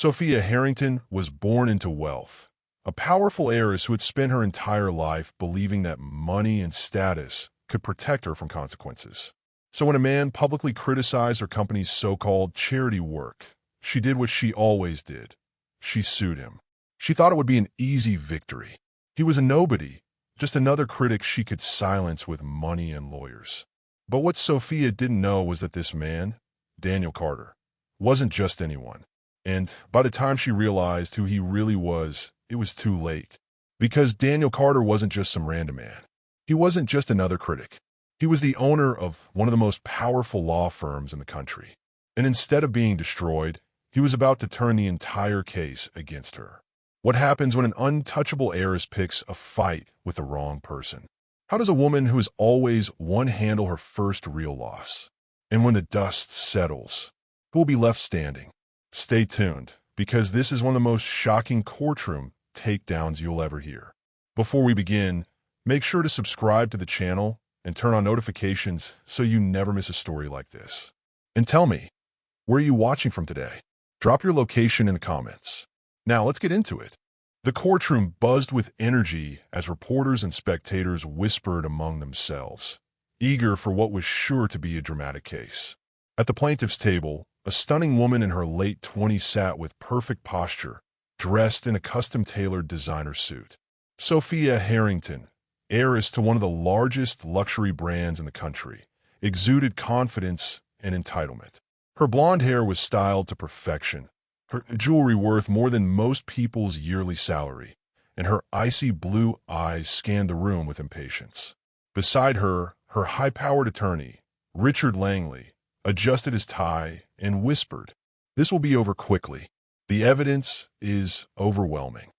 Sophia Harrington was born into wealth, a powerful heiress who had spent her entire life believing that money and status could protect her from consequences. So when a man publicly criticized her company's so-called charity work, she did what she always did. She sued him. She thought it would be an easy victory. He was a nobody, just another critic she could silence with money and lawyers. But what Sophia didn't know was that this man, Daniel Carter, wasn't just anyone. And by the time she realized who he really was, it was too late. Because Daniel Carter wasn't just some random man. He wasn't just another critic. He was the owner of one of the most powerful law firms in the country. And instead of being destroyed, he was about to turn the entire case against her. What happens when an untouchable heiress picks a fight with the wrong person? How does a woman who has always won handle her first real loss? And when the dust settles, who will be left standing? Stay tuned, because this is one of the most shocking courtroom takedowns you'll ever hear. Before we begin, make sure to subscribe to the channel and turn on notifications so you never miss a story like this. And tell me, where are you watching from today? Drop your location in the comments. Now let's get into it. The courtroom buzzed with energy as reporters and spectators whispered among themselves, eager for what was sure to be a dramatic case. At the plaintiff's table, a stunning woman in her late 20s sat with perfect posture, dressed in a custom-tailored designer suit. Sophia Harrington, heiress to one of the largest luxury brands in the country, exuded confidence and entitlement. Her blonde hair was styled to perfection, her jewelry worth more than most people's yearly salary, and her icy blue eyes scanned the room with impatience. Beside her, her high-powered attorney, Richard Langley, adjusted his tie and whispered, "This will be over quickly. The evidence is overwhelming."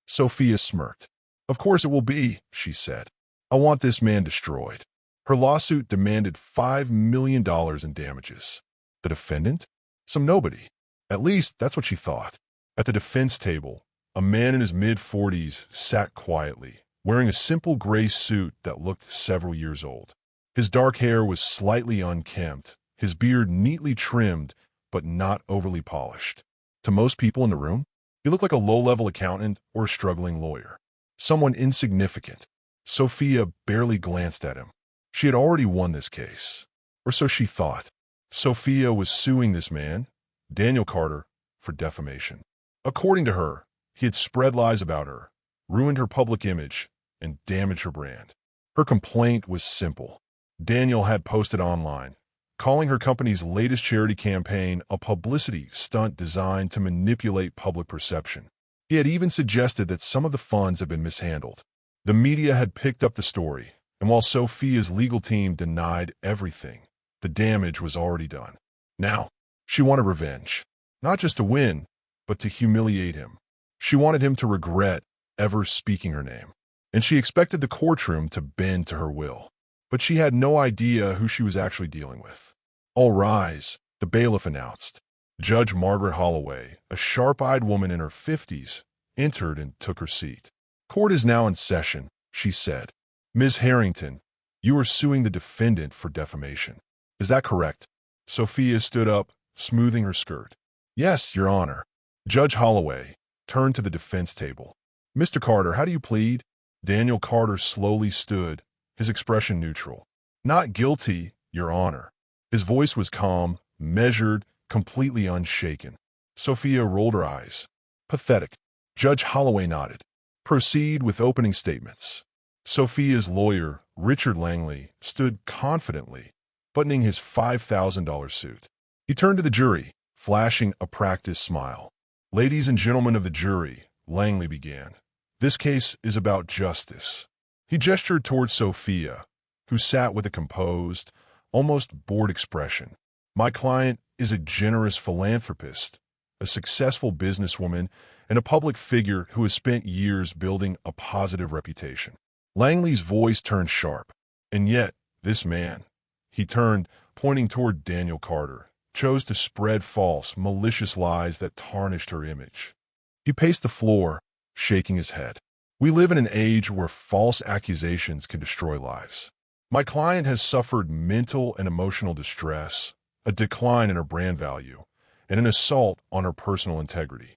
Sophia smirked. "Of course it will be," she said. "I want this man destroyed." Her lawsuit demanded $5 million in damages. The defendant? Some nobody. At least, that's what she thought. At the defense table, a man in his mid-40s sat quietly, wearing a simple gray suit that looked several years old. His dark hair was slightly unkempt, his beard neatly trimmed, but not overly polished. To most people in the room, he looked like a low-level accountant or a struggling lawyer. Someone insignificant. Sophia barely glanced at him. She had already won this case. Or so she thought. Sophia was suing this man, Daniel Carter, for defamation. According to her, he had spread lies about her, ruined her public image, and damaged her brand. Her complaint was simple. Daniel had posted online, calling her company's latest charity campaign a publicity stunt designed to manipulate public perception. He had even suggested that some of the funds had been mishandled. The media had picked up the story, and while Sophia's legal team denied everything, the damage was already done. Now, she wanted revenge, not just to win, but to humiliate him. She wanted him to regret ever speaking her name, and she expected the courtroom to bend to her will. But she had no idea who she was actually dealing with. "All rise," the bailiff announced. Judge Margaret Holloway, a sharp-eyed woman in her 50s, entered and took her seat. "Court is now in session," she said. "Ms. Harrington, you are suing the defendant for defamation. Is that correct?" Sophia stood up, smoothing her skirt. "Yes, Your Honor." Judge Holloway turned to the defense table. "Mr. Carter, how do you plead?" Daniel Carter slowly stood, his expression neutral. "Not guilty, Your Honor." His voice was calm, measured, completely unshaken. Sophia rolled her eyes. "Pathetic." Judge Holloway nodded. "Proceed with opening statements." Sophia's lawyer, Richard Langley, stood confidently, buttoning his $5,000 suit. He turned to the jury, flashing a practiced smile. "Ladies and gentlemen of the jury," Langley began, "this case is about justice." He gestured towards Sophia, who sat with a composed, almost bored expression. "My client is a generous philanthropist, a successful businesswoman, and a public figure who has spent years building a positive reputation." Langley's voice turned sharp. "And yet, this man," he turned, pointing toward Daniel Carter, "chose to spread false, malicious lies that tarnished her image." He paced the floor, shaking his head. "We live in an age where false accusations can destroy lives. My client has suffered mental and emotional distress, a decline in her brand value, and an assault on her personal integrity.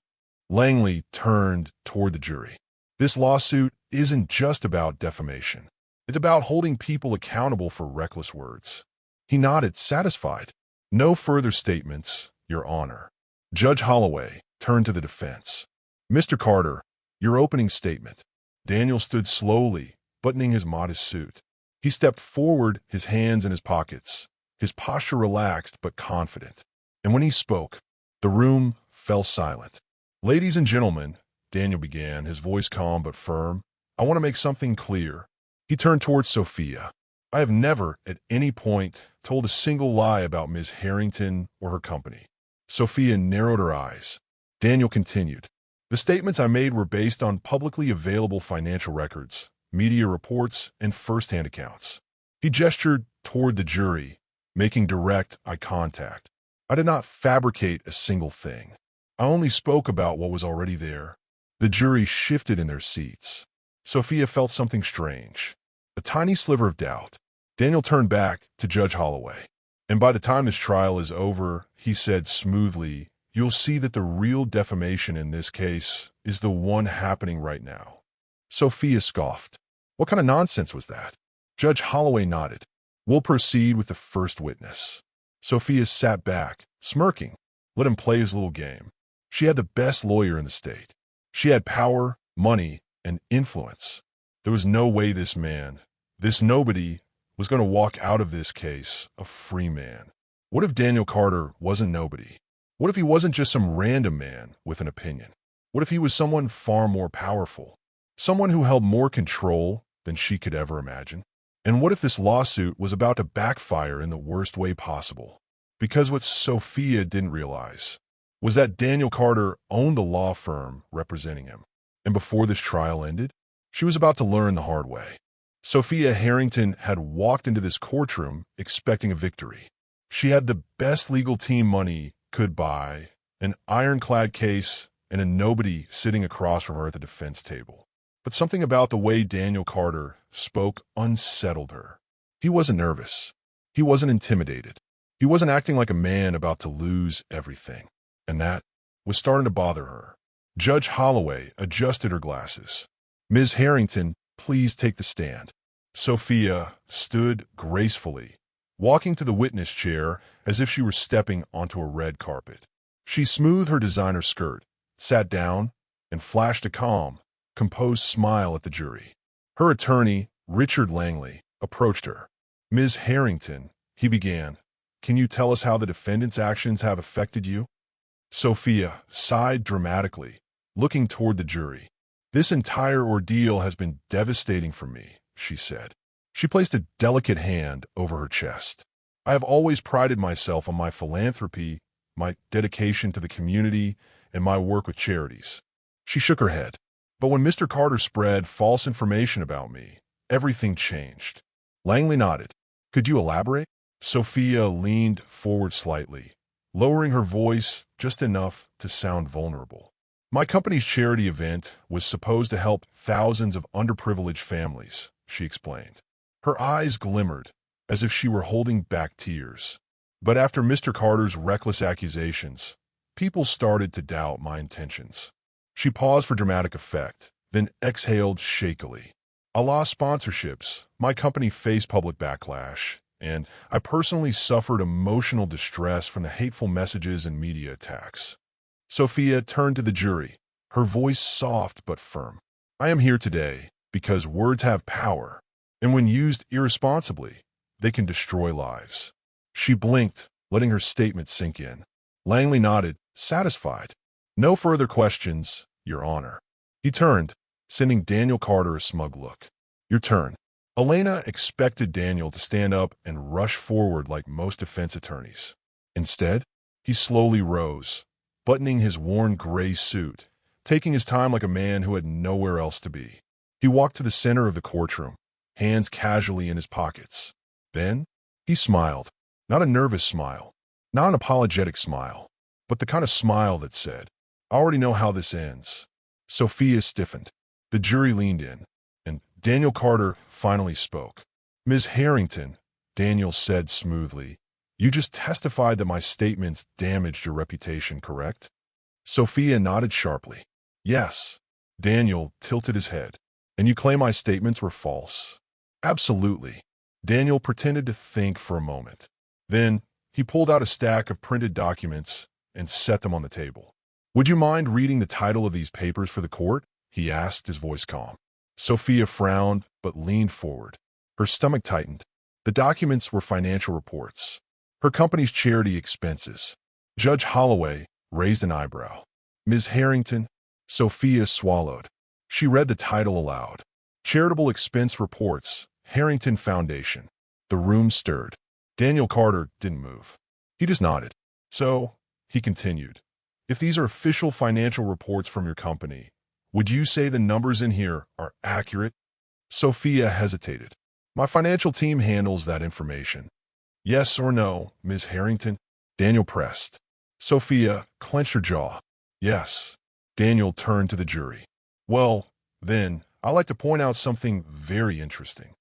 Langley turned toward the jury. This lawsuit isn't just about defamation. It's about holding people accountable for reckless words. He nodded, satisfied. No further statements, Your Honor. Judge Holloway turned to the defense. Mr. Carter, your opening statement. Daniel stood slowly, buttoning his modest suit. He stepped forward, his hands in his pockets, his posture relaxed but confident. And when he spoke, the room fell silent. Ladies and gentlemen, Daniel began, his voice calm but firm, I want to make something clear. He turned towards Sophia. I have never, at any point, told a single lie about Ms. Harrington or her company. Sophia narrowed her eyes. Daniel continued. The statements I made were based on publicly available financial records, media reports, and first-hand accounts. He gestured toward the jury, making direct eye contact. I did not fabricate a single thing. I only spoke about what was already there. The jury shifted in their seats. Sophia felt something strange, a tiny sliver of doubt. Daniel turned back to Judge Holloway. And by the time this trial is over, he said smoothly, you'll see that the real defamation in this case is the one happening right now. Sophia scoffed. What kind of nonsense was that? Judge Holloway nodded. We'll proceed with the first witness. Sophia sat back, smirking. Let him play his little game. She had the best lawyer in the state. She had power, money, and influence. There was no way this man, this nobody, was going to walk out of this case a free man. What if Daniel Carter wasn't nobody? What if he wasn't just some random man with an opinion? What if he was someone far more powerful? Someone who held more control than she could ever imagine? And what if this lawsuit was about to backfire in the worst way possible? Because what Sophia didn't realize was that Daniel Carter owned the law firm representing him. And before this trial ended, she was about to learn the hard way. Sophia Harrington had walked into this courtroom expecting a victory. She had the best legal team money could buy, an ironclad case, and a nobody sitting across from her at the defense table. But something about the way Daniel Carter spoke unsettled her. He wasn't nervous. He wasn't intimidated. He wasn't acting like a man about to lose everything. And that was starting to bother her. Judge Holloway adjusted her glasses. Ms. Harrington, please take the stand. Sophia stood gracefully, walking to the witness chair as if she were stepping onto a red carpet. She smoothed her designer skirt, sat down, and flashed a calm, composed smile at the jury. Her attorney, Richard Langley, approached her. Ms. Harrington, he began, can you tell us how the defendant's actions have affected you? Sophia sighed dramatically, looking toward the jury. This entire ordeal has been devastating for me, she said. She placed a delicate hand over her chest. I have always prided myself on my philanthropy, my dedication to the community, and my work with charities. She shook her head. But when Mr. Carter spread false information about me, everything changed. Langley nodded. Could you elaborate? Sophia leaned forward slightly, lowering her voice just enough to sound vulnerable. My company's charity event was supposed to help thousands of underprivileged families, she explained. Her eyes glimmered, as if she were holding back tears. But after Mr. Carter's reckless accusations, people started to doubt my intentions. She paused for dramatic effect, then exhaled shakily. I lost sponsorships, my company faced public backlash, and I personally suffered emotional distress from the hateful messages and media attacks. Sophia turned to the jury, her voice soft but firm. I am here today because words have power, and when used irresponsibly, they can destroy lives. She blinked, letting her statement sink in. Langley nodded, satisfied. No further questions, Your Honor. He turned, sending Daniel Carter a smug look. Your turn. Elena expected Daniel to stand up and rush forward like most defense attorneys. Instead, he slowly rose, buttoning his worn gray suit, taking his time like a man who had nowhere else to be. He walked to the center of the courtroom, hands casually in his pockets. Then, he smiled. Not a nervous smile, not an apologetic smile, but the kind of smile that said, I already know how this ends. Sophia stiffened. The jury leaned in, and Daniel Carter finally spoke. Ms. Harrington, Daniel said smoothly, You just testified that my statements damaged your reputation, correct? Sophia nodded sharply. Yes. Daniel tilted his head. And you claim my statements were false? Absolutely. Daniel pretended to think for a moment. Then, he pulled out a stack of printed documents and set them on the table. Would you mind reading the title of these papers for the court? He asked, his voice calm. Sophia frowned, but leaned forward. Her stomach tightened. The documents were financial reports. Her company's charity expenses. Judge Holloway raised an eyebrow. Ms. Harrington? Sophia swallowed. She read the title aloud. Charitable Expense Reports, Harrington Foundation. The room stirred. Daniel Carter didn't move. He just nodded. So, he continued, if these are official financial reports from your company, would you say the numbers in here are accurate? Sophia hesitated. My financial team handles that information. Yes or no, Ms. Harrington? Daniel pressed. Sophia clenched her jaw. Yes. Daniel turned to the jury. Well, then, I'd like to point out something very interesting.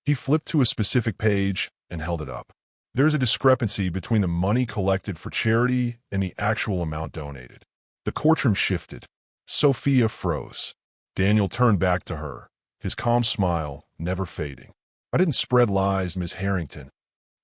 He flipped to a specific page and held it up. There's a discrepancy between the money collected for charity and the actual amount donated. The courtroom shifted. Sophia froze. Daniel turned back to her, his calm smile never fading. I didn't spread lies, Ms. Harrington.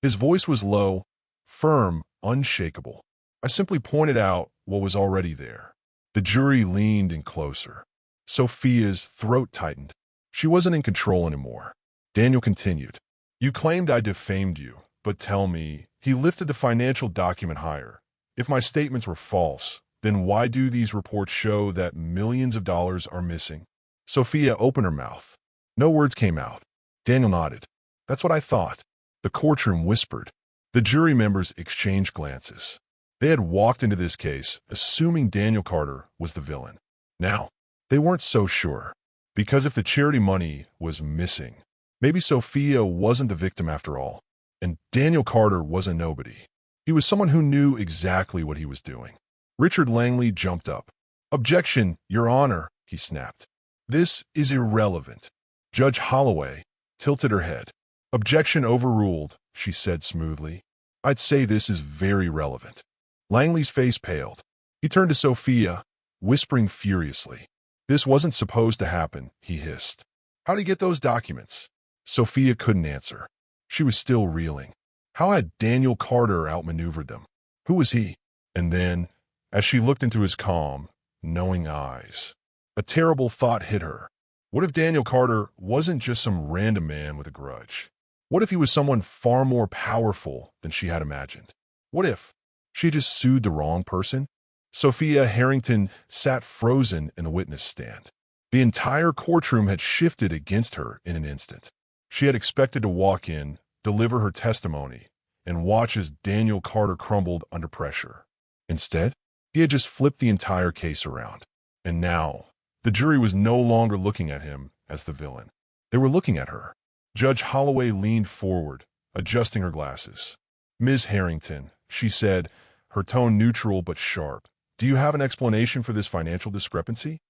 His voice was low, firm, unshakable. I simply pointed out what was already there. The jury leaned in closer. Sophia's throat tightened. She wasn't in control anymore. Daniel continued. You claimed I defamed you, but tell me, he lifted the financial document higher. If my statements were false, then why do these reports show that millions of dollars are missing? Sophia opened her mouth. No words came out. Daniel nodded. That's what I thought. The courtroom whispered. The jury members exchanged glances. They had walked into this case assuming Daniel Carter was the villain. Now, they weren't so sure. Because if the charity money was missing, maybe Sophia wasn't the victim after all. And Daniel Carter was a nobody. He was someone who knew exactly what he was doing. Richard Langley jumped up. Objection, Your Honor, he snapped. This is irrelevant. Judge Holloway tilted her head. Objection overruled, she said smoothly. I'd say this is very relevant. Langley's face paled. He turned to Sophia, whispering furiously. This wasn't supposed to happen, he hissed. How'd he get those documents? Sophia couldn't answer. She was still reeling. How had Daniel Carter outmaneuvered them? Who was he? And then, as she looked into his calm, knowing eyes, a terrible thought hit her. What if Daniel Carter wasn't just some random man with a grudge? What if he was someone far more powerful than she had imagined? What if she just sued the wrong person? Sophia Harrington sat frozen in the witness stand. The entire courtroom had shifted against her in an instant. She had expected to walk in, deliver her testimony, and watch as Daniel Carter crumbled under pressure. Instead, he had just flipped the entire case around. And now, the jury was no longer looking at him as the villain. They were looking at her. Judge Holloway leaned forward, adjusting her glasses. Ms. Harrington, she said, her tone neutral but sharp, do you have an explanation for this financial discrepancy?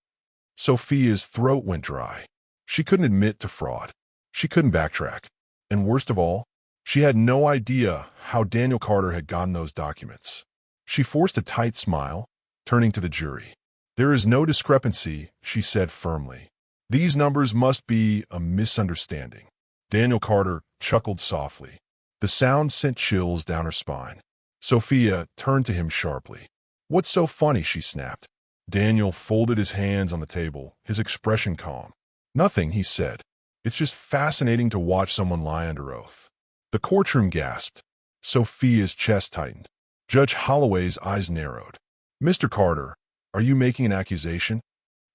Sophia's throat went dry. She couldn't admit to fraud. She couldn't backtrack. And worst of all, she had no idea how Daniel Carter had gotten those documents. She forced a tight smile, turning to the jury. There is no discrepancy, she said firmly. These numbers must be a misunderstanding. Daniel Carter chuckled softly. The sound sent chills down her spine. Sophia turned to him sharply. What's so funny, she snapped. Daniel folded his hands on the table, his expression calm. Nothing, he said. It's just fascinating to watch someone lie under oath. The courtroom gasped. Sophia's chest tightened. Judge Holloway's eyes narrowed. Mr. Carter, are you making an accusation?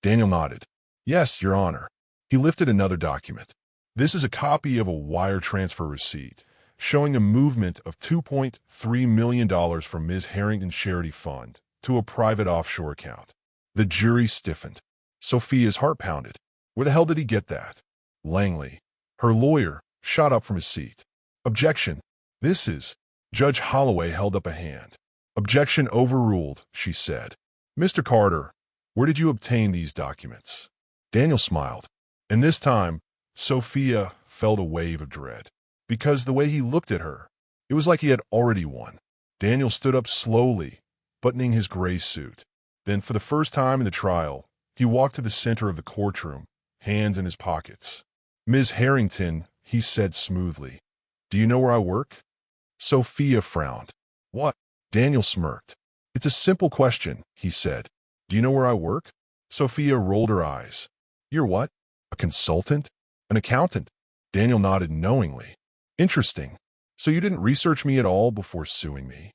Daniel nodded. Yes, Your Honor. He lifted another document. This is a copy of a wire transfer receipt showing a movement of $2.3 million from Ms. Harrington's charity fund to a private offshore account. The jury stiffened. Sophia's heart pounded. Where the hell did he get that? Langley, her lawyer, shot up from his seat. Objection. This is... Judge Holloway held up a hand. Objection overruled, she said. Mr. Carter, where did you obtain these documents? Daniel smiled. And this time, Sophia felt a wave of dread. Because the way he looked at her, It was like he had already won. Daniel stood up slowly, buttoning his gray suit. Then, for the first time in the trial, he walked to the center of the courtroom, hands in his pockets. "Ms. Harrington," he said smoothly, "do you know where I work?" Sophia frowned. "What?" Daniel smirked. "It's a simple question," he said. "Do you know where I work?" Sophia rolled her eyes. "You're what? A consultant? An accountant?" Daniel nodded knowingly. "Interesting. So you didn't research me at all before suing me?"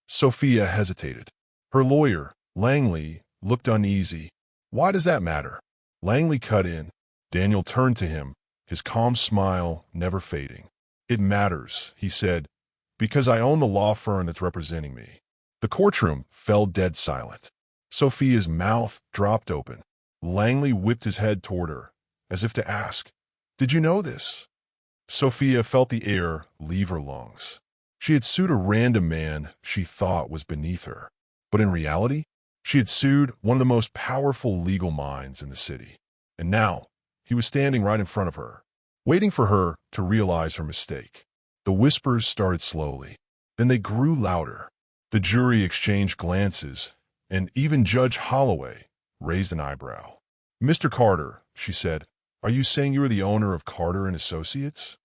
Sophia hesitated. Her lawyer, Langley, looked uneasy. "Why does that matter?" Langley cut in. Daniel turned to him, his calm smile never fading. "It matters," he said, "because I own the law firm that's representing me." The courtroom fell dead silent. Sophia's mouth dropped open. Langley whipped his head toward her, as if to ask, "Did you know this?" Sophia felt the air leave her lungs. She had sued a random man she thought was beneath her. But in reality, she had sued one of the most powerful legal minds in the city. And now, he was standing right in front of her, waiting for her to realize her mistake. The whispers started slowly. Then they grew louder. The jury exchanged glances, and even Judge Holloway raised an eyebrow. "Mr. Carter," she said, "are you saying you are the owner of Carter and Associates?"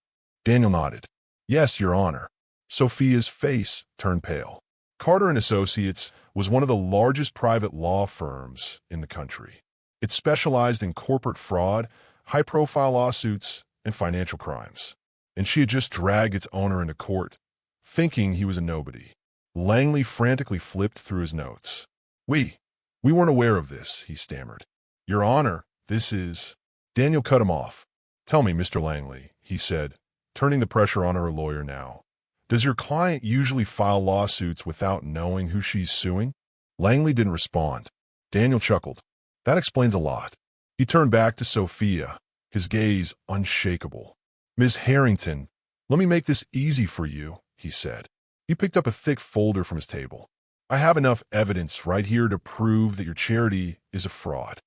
Daniel nodded. "Yes, Your Honor." Sophia's face turned pale. Carter and Associates was one of the largest private law firms in the country. It specialized in corporate fraud, high-profile lawsuits, and financial crimes. And she had just dragged its owner into court, thinking he was a nobody. Langley frantically flipped through his notes. We weren't aware of this," he stammered. "Your Honor, this is—" Daniel cut him off. "Tell me, Mr. Langley," he said, turning the pressure on her lawyer now. "Does your client usually file lawsuits without knowing who she's suing?" Langley didn't respond. Daniel chuckled. "That explains a lot." He turned back to Sophia, his gaze unshakable. "Ms. Harrington, let me make this easy for you," he said. He picked up a thick folder from his table. "I have enough evidence right here to prove that your charity is a fraud."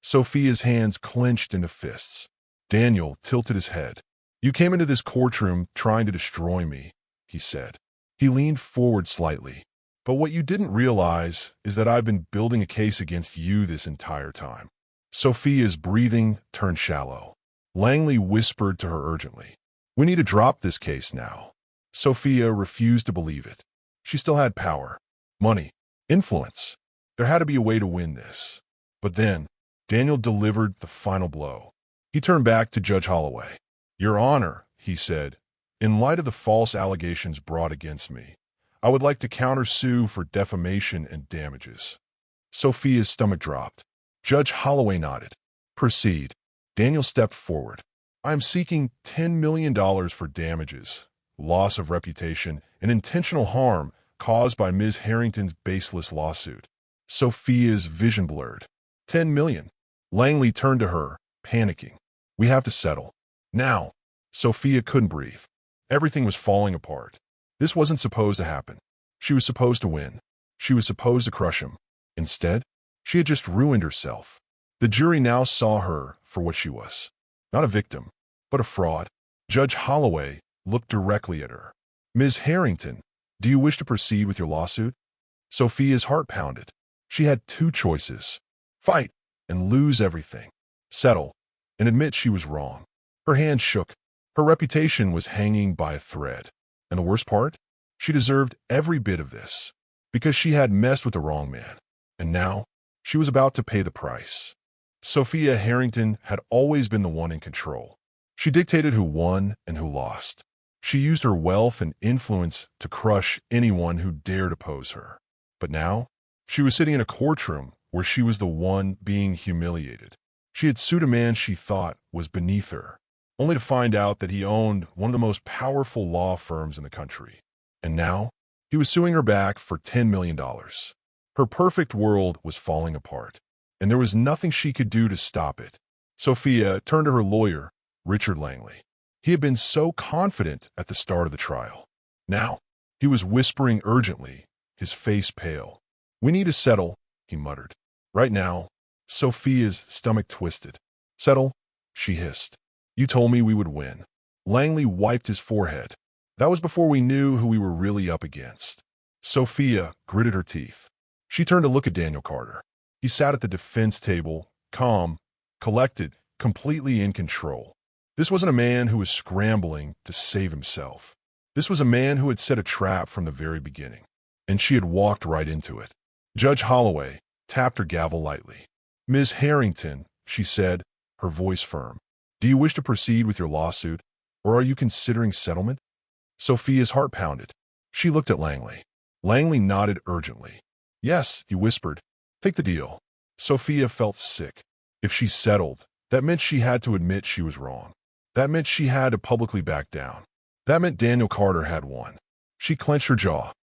Sophia's hands clenched into fists. Daniel tilted his head. "You came into this courtroom trying to destroy me," he said. He leaned forward slightly. "But what you didn't realize is that I've been building a case against you this entire time." Sophia's breathing turned shallow. Langley whispered to her urgently, "We need to drop this case now." Sophia refused to believe it. She still had power, money, influence. There had to be a way to win this. But then, Daniel delivered the final blow. He turned back to Judge Holloway. "Your Honor," he said, "in light of the false allegations brought against me, I would like to countersue for defamation and damages." Sophia's stomach dropped. Judge Holloway nodded. "Proceed." Daniel stepped forward. "I am seeking $10 million for damages, loss of reputation, and intentional harm caused by Ms. Harrington's baseless lawsuit." Sophia's vision blurred. $10 million. Langley turned to her, panicking. "We have to settle. Now." Sophia couldn't breathe. Everything was falling apart. This wasn't supposed to happen. She was supposed to win. She was supposed to crush him. Instead, she had just ruined herself. The jury now saw her for what she was. Not a victim, but a fraud. Judge Holloway looked directly at her. "Ms. Harrington, do you wish to proceed with your lawsuit?" Sophia's heart pounded. She had two choices: fight and lose everything, settle and admit she was wrong. Her hand shook. Her reputation was hanging by a thread. And the worst part? She deserved every bit of this, because she had messed with the wrong man. And now, she was about to pay the price. Sophia Harrington had always been the one in control. She dictated who won and who lost. She used her wealth and influence to crush anyone who dared oppose her. But now, she was sitting in a courtroom where she was the one being humiliated. She had sued a man she thought was beneath her, only to find out that he owned one of the most powerful law firms in the country. And now, he was suing her back for $10 million. Her perfect world was falling apart, and there was nothing she could do to stop it. Sophia turned to her lawyer, Richard Langley. He had been so confident at the start of the trial. Now, he was whispering urgently, his face pale. "We need to settle," he muttered. "Right now." Sophia's stomach twisted. "Settle?" she hissed. "You told me we would win." Langley wiped his forehead. That was before we knew who we were really up against. Sophia gritted her teeth. She turned to look at Daniel Carter. He sat at the defense table, calm, collected, completely in control. This wasn't a man who was scrambling to save himself. This was a man who had set a trap from the very beginning, and she had walked right into it. Judge Holloway tapped her gavel lightly. "Ms. Harrington," she said, her voice firm, "do you wish to proceed with your lawsuit, or are you considering settlement?" Sophia's heart pounded. She looked at Langley. Langley nodded urgently. "Yes," he whispered. "Take the deal." Sophia felt sick. If she settled, that meant she had to admit she was wrong. That meant she had to publicly back down. That meant Daniel Carter had won. She clenched her jaw.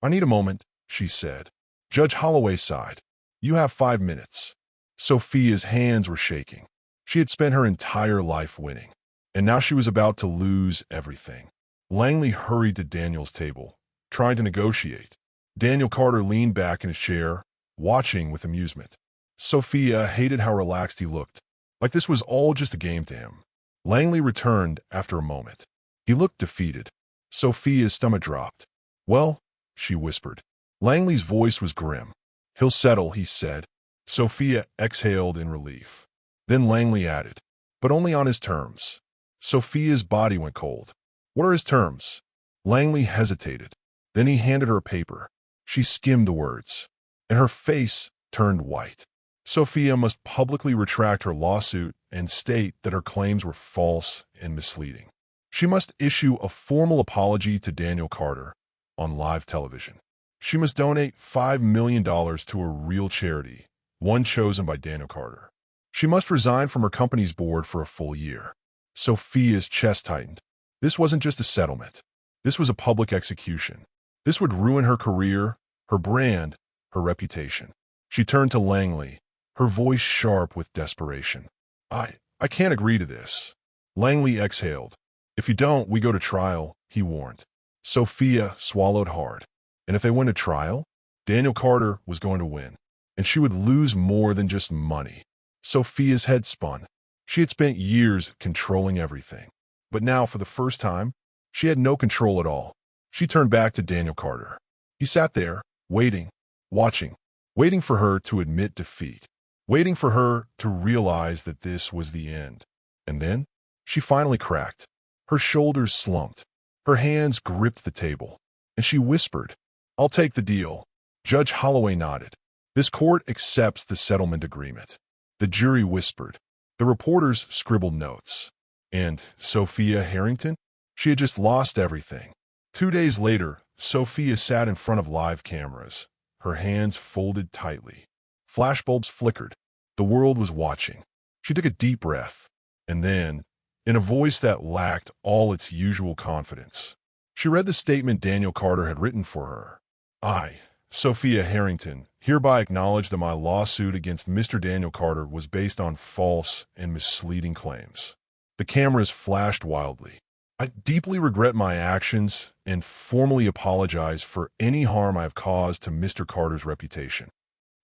"I need a moment," she said. Judge Holloway sighed. "You have 5 minutes." Sophia's hands were shaking. She had spent her entire life winning, and now she was about to lose everything. Langley hurried to Daniel's table, trying to negotiate. Daniel Carter leaned back in his chair, watching with amusement. Sophia hated how relaxed he looked, like this was all just a game to him. Langley returned after a moment. He looked defeated. Sophia's stomach dropped. "Well," she whispered. Langley's voice was grim. "He'll settle," he said. Sophia exhaled in relief. Then Langley added, "But only on his terms." Sophia's body went cold. "What are his terms?" Langley hesitated. Then he handed her a paper. She skimmed the words, and her face turned white. Sophia must publicly retract her lawsuit and state that her claims were false and misleading. She must issue a formal apology to Daniel Carter on live television. She must donate $5 million to a real charity, one chosen by Daniel Carter. She must resign from her company's board for a full year. Sophia's chest tightened. This wasn't just a settlement. This was a public execution. This would ruin her career, her brand, her reputation. She turned to Langley, her voice sharp with desperation. I can't agree to this." Langley exhaled. "If you don't, we go to trial," he warned. Sophia swallowed hard. And if they went to trial, Daniel Carter was going to win, and she would lose more than just money. Sophia's head spun. She had spent years controlling everything, but now, for the first time, she had no control at all. She turned back to Daniel Carter. He sat there, waiting, watching, waiting for her to admit defeat, waiting for her to realize that this was the end. And then, she finally cracked. Her shoulders slumped. Her hands gripped the table, and she whispered, "I'll take the deal." Judge Holloway nodded. "This court accepts the settlement agreement." The jury whispered. The reporters scribbled notes. And Sophia Harrington? She had just lost everything. 2 days later, Sophia sat in front of live cameras, her hands folded tightly. Flashbulbs flickered. The world was watching. She took a deep breath, and then, in a voice that lacked all its usual confidence, she read the statement Daniel Carter had written for her. "I, Sophia Harrington, hereby acknowledge that my lawsuit against Mr. Daniel Carter was based on false and misleading claims." The cameras flashed wildly. "I deeply regret my actions and formally apologize for any harm I have caused to Mr. Carter's reputation."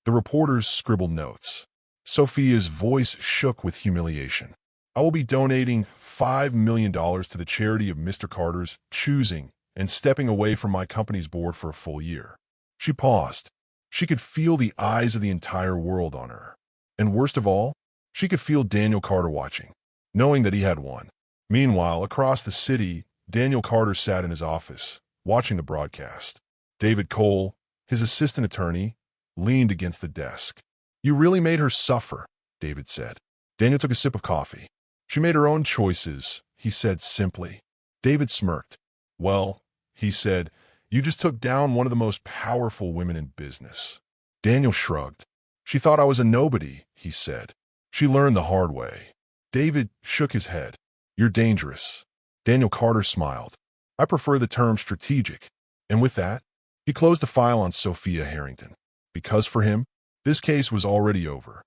The reporters scribbled notes. Sophia's voice shook with humiliation. "I will be donating $5 million to the charity of Mr. Carter's choosing and stepping away from my company's board for a full year." She paused. She could feel the eyes of the entire world on her. And worst of all, she could feel Daniel Carter watching, knowing that he had won. Meanwhile, across the city, Daniel Carter sat in his office, watching the broadcast. David Cole, his assistant attorney, leaned against the desk. "You really made her suffer," David said. Daniel took a sip of coffee. "She made her own choices," he said simply. David smirked. "Well," he said, "you just took down one of the most powerful women in business." Daniel shrugged. "She thought I was a nobody," he said. "She learned the hard way." David shook his head. "You're dangerous." Daniel Carter smiled. "I prefer the term strategic." And with that, he closed the file on Sophia Harrington. Because for him, this case was already over.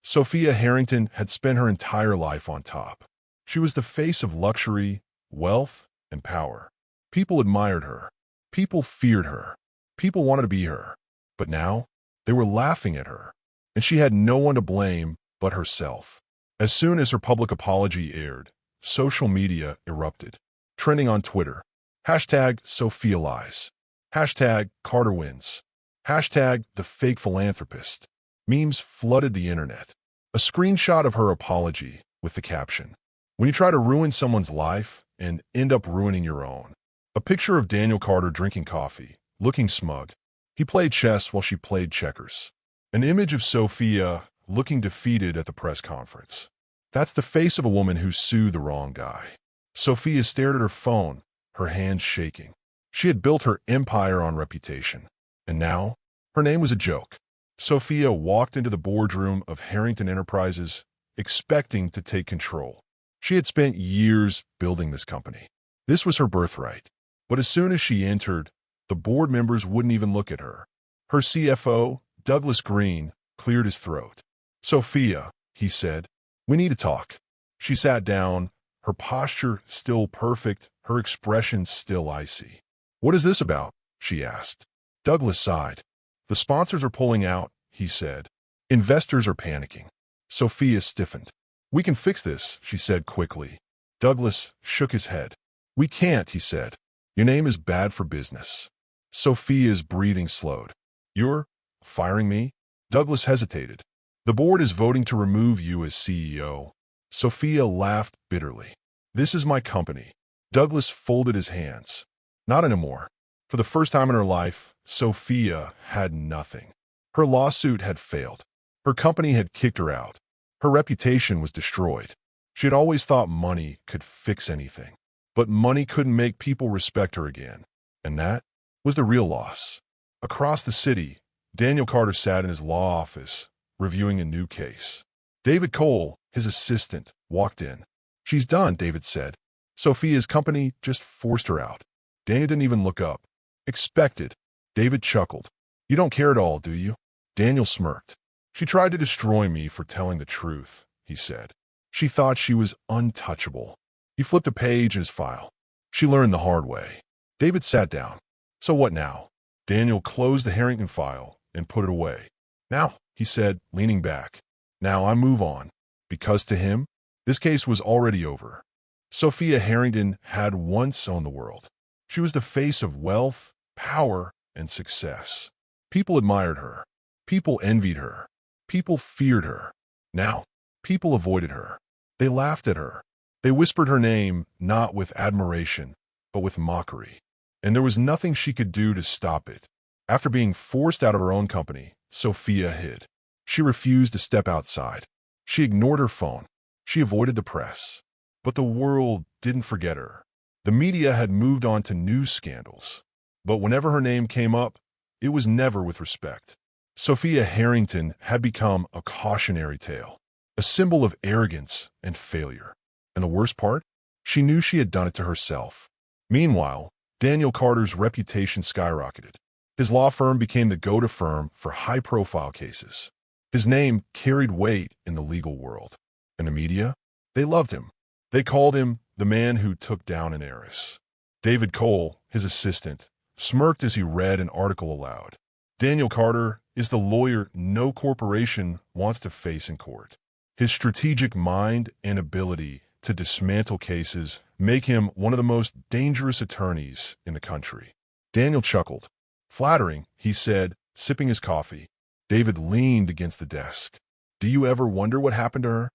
Sophia Harrington had spent her entire life on top. She was the face of luxury, wealth, and power. People admired her. People feared her. People wanted to be her. But now, they were laughing at her. And she had no one to blame but herself. As soon as her public apology aired, social media erupted. Trending on Twitter, Hashtag Sophia lies. Hashtag Carter wins. Hashtag the fake philanthropist. Memes flooded the internet. A screenshot of her apology with the caption, "When you try to ruin someone's life and end up ruining your own." A picture of Daniel Carter drinking coffee, looking smug. He played chess while she played checkers. An image of Sophia looking defeated at the press conference. That's the face of a woman who sued the wrong guy. Sophia stared at her phone, her hands shaking. She had built her empire on reputation. And now, her name was a joke. Sophia walked into the boardroom of Harrington Enterprises, expecting to take control. She had spent years building this company. This was her birthright. But as soon as she entered, the board members wouldn't even look at her. Her CFO, Douglas Green, cleared his throat. "Sophia," he said, "we need to talk." She sat down, her posture still perfect, her expression still icy. "What is this about?" she asked. Douglas sighed. "The sponsors are pulling out," he said. "Investors are panicking." Sophia stiffened. "We can fix this," she said quickly. Douglas shook his head. "We can't," he said. "Your name is bad for business." Sophia's breathing slowed. "You're firing me?" Douglas hesitated. "The board is voting to remove you as CEO." Sophia laughed bitterly. "This is my company." Douglas folded his hands. Not anymore. For the first time in her life, Sophia had nothing. Her lawsuit had failed. Her company had kicked her out. Her reputation was destroyed. She had always thought money could fix anything. But money couldn't make people respect her again. And that was the real loss. Across the city, Daniel Carter sat in his law office, reviewing a new case. David Cole, his assistant, walked in. "She's done," David said. "Sophia's company just forced her out." Daniel didn't even look up. "Expected." David chuckled. "You don't care at all, do you?" Daniel smirked. "She tried to destroy me for telling the truth," he said. "She thought she was untouchable." He flipped a page in his file. "She learned the hard way." David sat down. "So what now?" Daniel closed the Harrington file and put it away. "Now," he said, leaning back. "Now I move on." Because to him, this case was already over. Sophia Harrington had once owned the world. She was the face of wealth, power, and success. People admired her. People envied her. People feared her. Now, people avoided her. They laughed at her. They whispered her name, not with admiration, but with mockery. And there was nothing she could do to stop it. After being forced out of her own company, Sophia hid. She refused to step outside. She ignored her phone. She avoided the press. But the world didn't forget her. The media had moved on to news scandals. But whenever her name came up, it was never with respect. Sophia Harrington had become a cautionary tale, a symbol of arrogance and failure. And the worst part? She knew she had done it to herself. Meanwhile, Daniel Carter's reputation skyrocketed. His law firm became the go-to firm for high-profile cases. His name carried weight in the legal world. And the media? They loved him. They called him the man who took down an heiress. David Cole, his assistant, smirked as he read an article aloud. Daniel Carter is the lawyer no corporation wants to face in court. His strategic mind and ability to dismantle cases make him one of the most dangerous attorneys in the country. Daniel chuckled. "Flattering," he said, sipping his coffee. David leaned against the desk. "Do you ever wonder what happened to her?"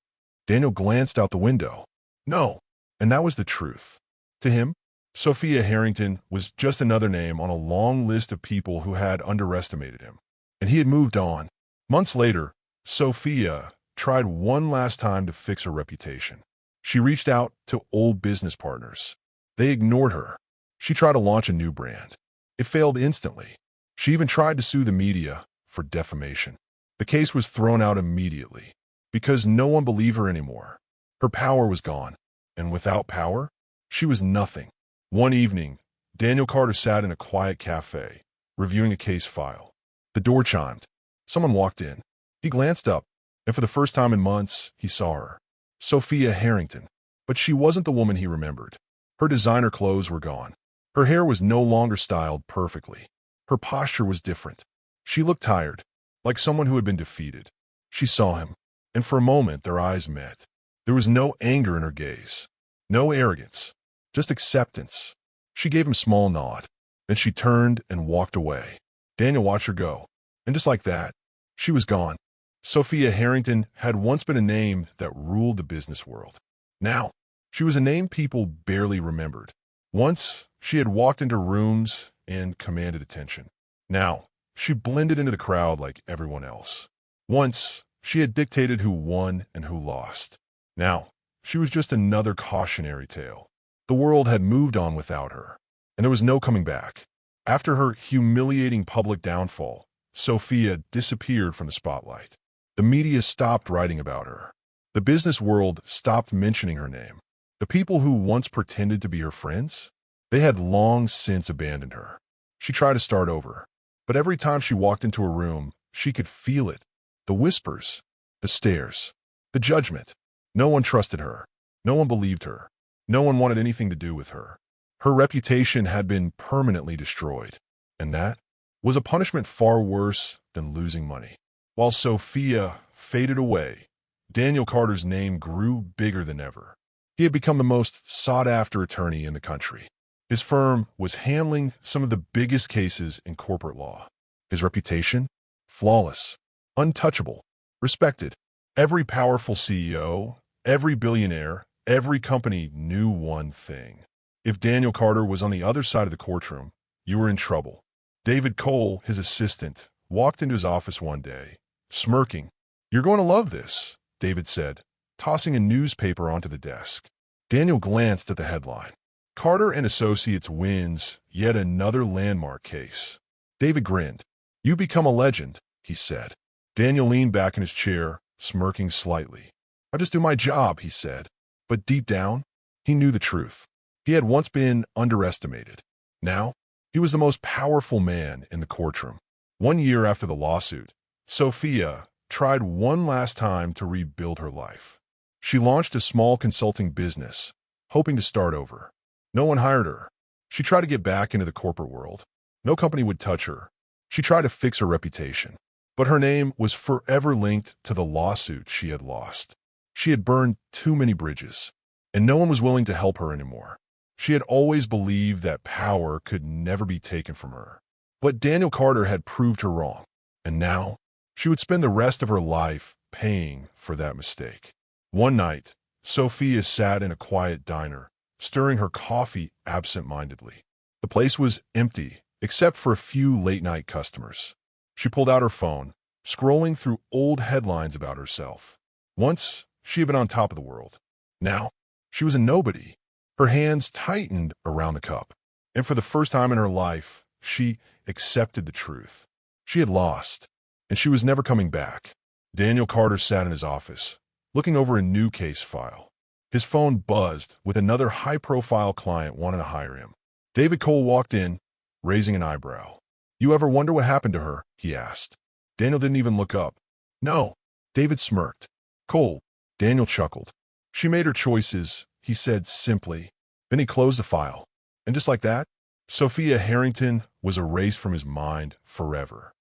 Daniel glanced out the window. No. And that was the truth. To him, Sophia Harrington was just another name on a long list of people who had underestimated him. And he had moved on. Months later, Sophia tried one last time to fix her reputation. She reached out to old business partners. They ignored her. She tried to launch a new brand. It failed instantly. She even tried to sue the media for defamation. The case was thrown out immediately because no one believed her anymore. Her power was gone, and without power, she was nothing. One evening, Daniel Carter sat in a quiet cafe, reviewing a case file. The door chimed. Someone walked in. He glanced up, and for the first time in months, he saw her. Sophia Harrington. But she wasn't the woman he remembered. Her designer clothes were gone. Her hair was no longer styled perfectly. Her posture was different. She looked tired, like someone who had been defeated. She saw him, and for a moment their eyes met. There was no anger in her gaze, no arrogance, just acceptance. She gave him a small nod. Then she turned and walked away. Daniel watched her go. And just like that, she was gone. Sophia Harrington had once been a name that ruled the business world. Now, she was a name people barely remembered. Once, she had walked into rooms and commanded attention. Now, she blended into the crowd like everyone else. Once, she had dictated who won and who lost. Now, she was just another cautionary tale. The world had moved on without her, and there was no coming back. After her humiliating public downfall, Sophia disappeared from the spotlight. The media stopped writing about her. The business world stopped mentioning her name. The people who once pretended to be her friends, they had long since abandoned her. She tried to start over, but every time she walked into a room, she could feel it. The whispers, the stares, the judgment. No one trusted her. No one believed her. No one wanted anything to do with her. Her reputation had been permanently destroyed, and that was a punishment far worse than losing money. While Sophia faded away, Daniel Carter's name grew bigger than ever. He had become the most sought-after attorney in the country. His firm was handling some of the biggest cases in corporate law. His reputation? Flawless, untouchable, respected. Every powerful CEO, every billionaire, every company knew one thing. If Daniel Carter was on the other side of the courtroom, you were in trouble. David Cole, his assistant, walked into his office one day, smirking. "You're going to love this," David said, tossing a newspaper onto the desk. Daniel glanced at the headline. Carter and Associates wins yet another landmark case. David grinned. "You become a legend," he said. Daniel leaned back in his chair, smirking slightly. "I just do my job," he said. But deep down, he knew the truth. He had once been underestimated. Now, he was the most powerful man in the courtroom. 1 year after the lawsuit, Sophia tried one last time to rebuild her life. She launched a small consulting business, hoping to start over. No one hired her. She tried to get back into the corporate world. No company would touch her. She tried to fix her reputation. But her name was forever linked to the lawsuit she had lost. She had burned too many bridges, and no one was willing to help her anymore. She had always believed that power could never be taken from her. But Daniel Carter had proved her wrong, and now she would spend the rest of her life paying for that mistake. One night, Sophia sat in a quiet diner, stirring her coffee absent-mindedly. The place was empty, except for a few late-night customers. She pulled out her phone, scrolling through old headlines about herself. Once, she had been on top of the world. Now, she was a nobody. Her hands tightened around the cup, and for the first time in her life, she accepted the truth. She had lost, and she was never coming back. Daniel Carter sat in his office, looking over a new case file. His phone buzzed with another high-profile client wanting to hire him. David Cole walked in, raising an eyebrow. "You ever wonder what happened to her?" he asked. Daniel didn't even look up. "No." David smirked. "Cole." Daniel chuckled. "She made her choices," he said simply. Then he closed the file. And just like that, Sophia Harrington was erased from his mind forever.